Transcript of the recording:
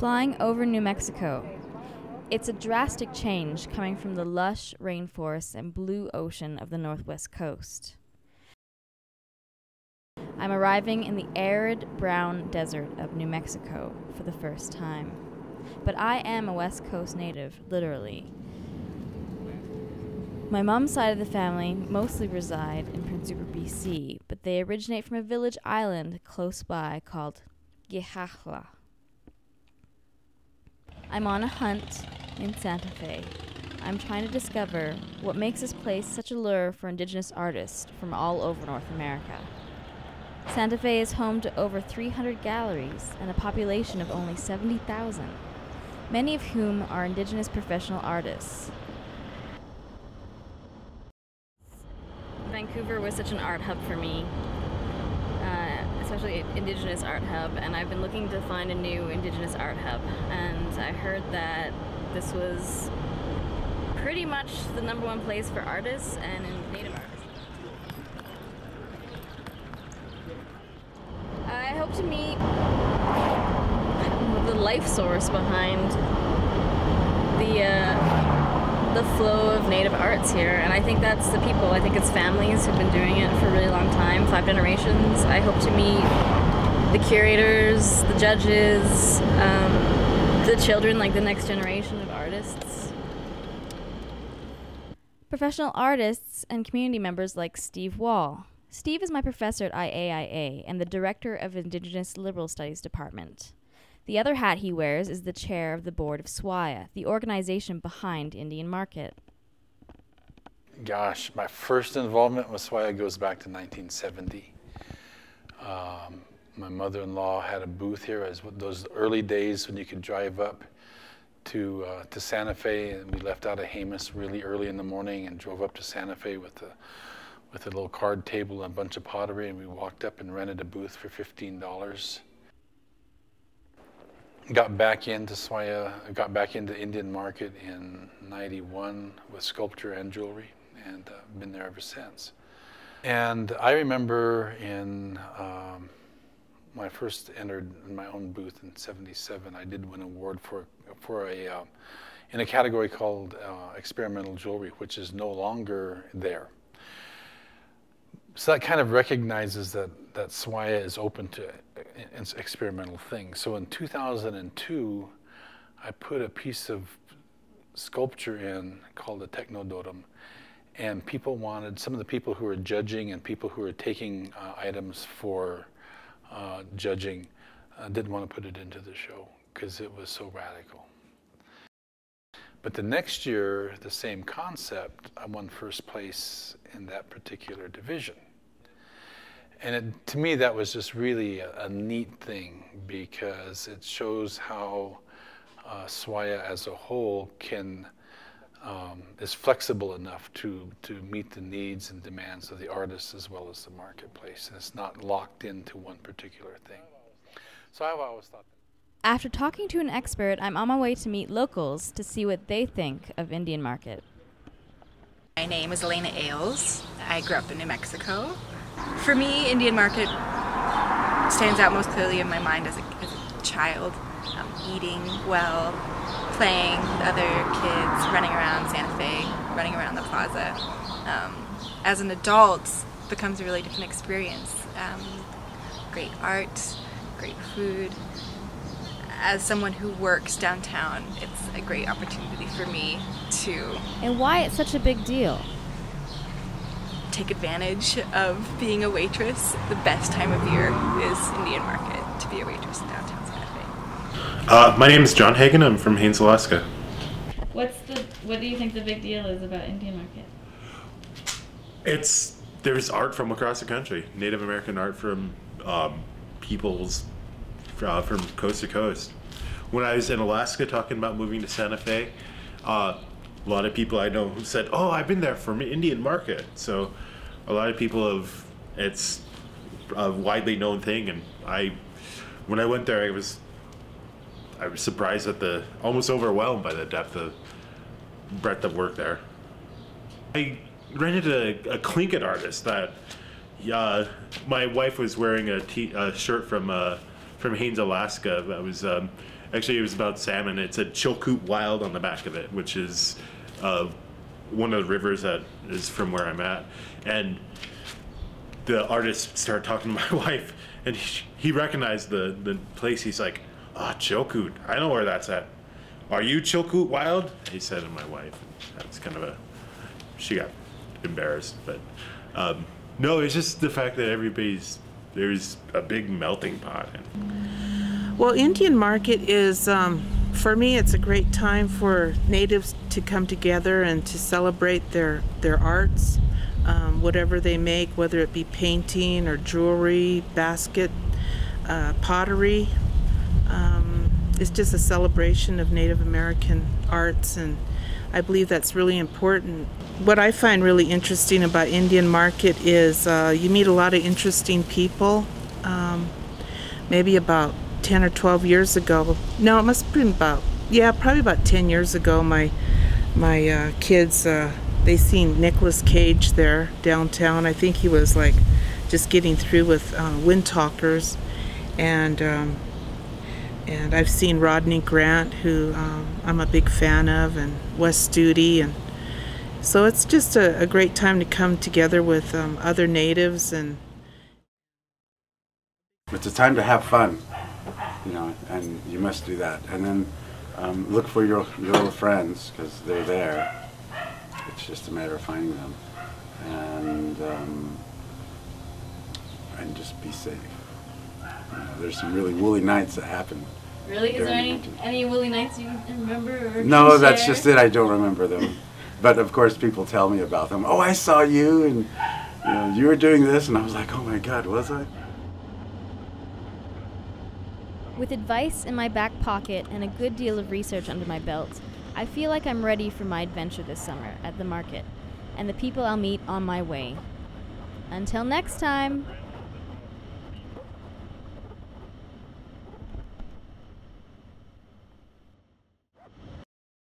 Flying over New Mexico. It's a drastic change coming from the lush rainforests and blue ocean of the northwest coast. I'm arriving in the arid brown desert of New Mexico for the first time. But I am a West Coast native, literally. My mom's side of the family mostly reside in Prince Rupert, BC, but they originate from a village island close by called Gihachla. I'm on a hunt in Santa Fe. I'm trying to discover what makes this place such a lure for Indigenous artists from all over North America. Santa Fe is home to over 300 galleries and a population of only 70,000, many of whom are Indigenous professional artists. Vancouver was such an art hub for me, especially Indigenous art hub, and I've been looking to find a new Indigenous art hub, and I heard that this was pretty much the #1 place for artists and Native artists. I hope to meet the life source behind the flow of Native arts here, and I think that's the people. I think it's families who've been doing it for a really long time, 5 generations. I hope to meet the curators, the judges, the children, like the next generation of artists. Professional artists and community members like Steve Wall. Steve is my professor at IAIA and the director of Indigenous Liberal Studies Department. The other hat he wears is the chair of the board of SWIA, the organization behind Indian Market. Gosh, my first involvement with SWIA goes back to 1970. My mother-in-law had a booth here as those early days when you could drive up to Santa Fe, and we left out of Jemez really early in the morning and drove up to Santa Fe with a little card table and a bunch of pottery, and we walked up and rented a booth for $15. Got back into SWIA, got back into Indian Market in '91 with sculpture and jewelry, and been there ever since. And I remember when I first entered my own booth in '77, I did win an award in a category called experimental jewelry, which is no longer there. So that kind of recognizes that SWIA is open to experimental things. So in 2002, I put a piece of sculpture in called a technodotum, and some of the people who were judging and people who were taking items for judging didn't want to put it into the show because it was so radical. But the next year, the same concept, I won first place in that particular division. And to me, that was just really a neat thing because it shows how SWIA as a whole is flexible enough to meet the needs and demands of the artists as well as the marketplace. And it's not locked into one particular thing. So I've always thought that. After talking to an expert, I'm on my way to meet locals to see what they think of Indian Market. My name is Elena Ailes. I grew up in New Mexico. For me, Indian Market stands out most clearly in my mind as a child, eating well, playing with other kids, running around Santa Fe, running around the plaza. As an adult, it becomes a really different experience. Great art, great food. As someone who works downtown, it's a great opportunity for me to... And why it's such a big deal? Take advantage of being a waitress. The best time of year is Indian Market to be a waitress in downtown Santa Fe. My name is John Hagen. I'm from Haines, Alaska. What do you think the big deal is about Indian Market? There's art from across the country. Native American art from peoples from coast to coast. When I was in Alaska talking about moving to Santa Fe, a lot of people I know who said, "Oh, I've been there for Indian Market." So a lot of people it's a widely known thing, and when I went there, I was surprised at almost overwhelmed by the breadth of work there. I ran into a Tlingit artist that my wife was wearing a shirt from Haines, Alaska. That was Actually, it was about salmon. It said Chilkoot Wild on the back of it, which is one of the rivers that is from where I'm at. And the artist started talking to my wife, and he recognized the place. He's like, "Ah, Chilkoot. I know where that's at. Are you Chilkoot Wild?" He said to my wife. That's kind of she got embarrassed. But no, it's just the fact that there's a big melting pot. Well, Indian Market is, for me, it's a great time for natives to come together and to celebrate their arts, whatever they make, whether it be painting or jewelry, basket, pottery. It's just a celebration of Native American arts, and I believe that's really important. What I find really interesting about Indian Market is you meet a lot of interesting people. Maybe about 10 or 12 years ago. No, it must have been probably about 10 years ago. My kids, they seen Nicolas Cage there downtown. I think he was like just getting through with Wind Talkers, and I've seen Rodney Grant, who I'm a big fan of, and Wes Studi, and so it's just a great time to come together with other natives. And it's a time to have fun, and you must do that. And then look for your little friends, because they're there. It's just a matter of finding them, and just be safe. There's some really woolly nights that happen. Really? Is there any woolly nights you remember? Or No, can that's share? just it. I don't remember them. But of course, people tell me about them. Oh, I saw you, and you were doing this, and I was like, oh my God, was I? With advice in my back pocket and a good deal of research under my belt, I feel like I'm ready for my adventure this summer at the market and the people I'll meet on my way. Until next time!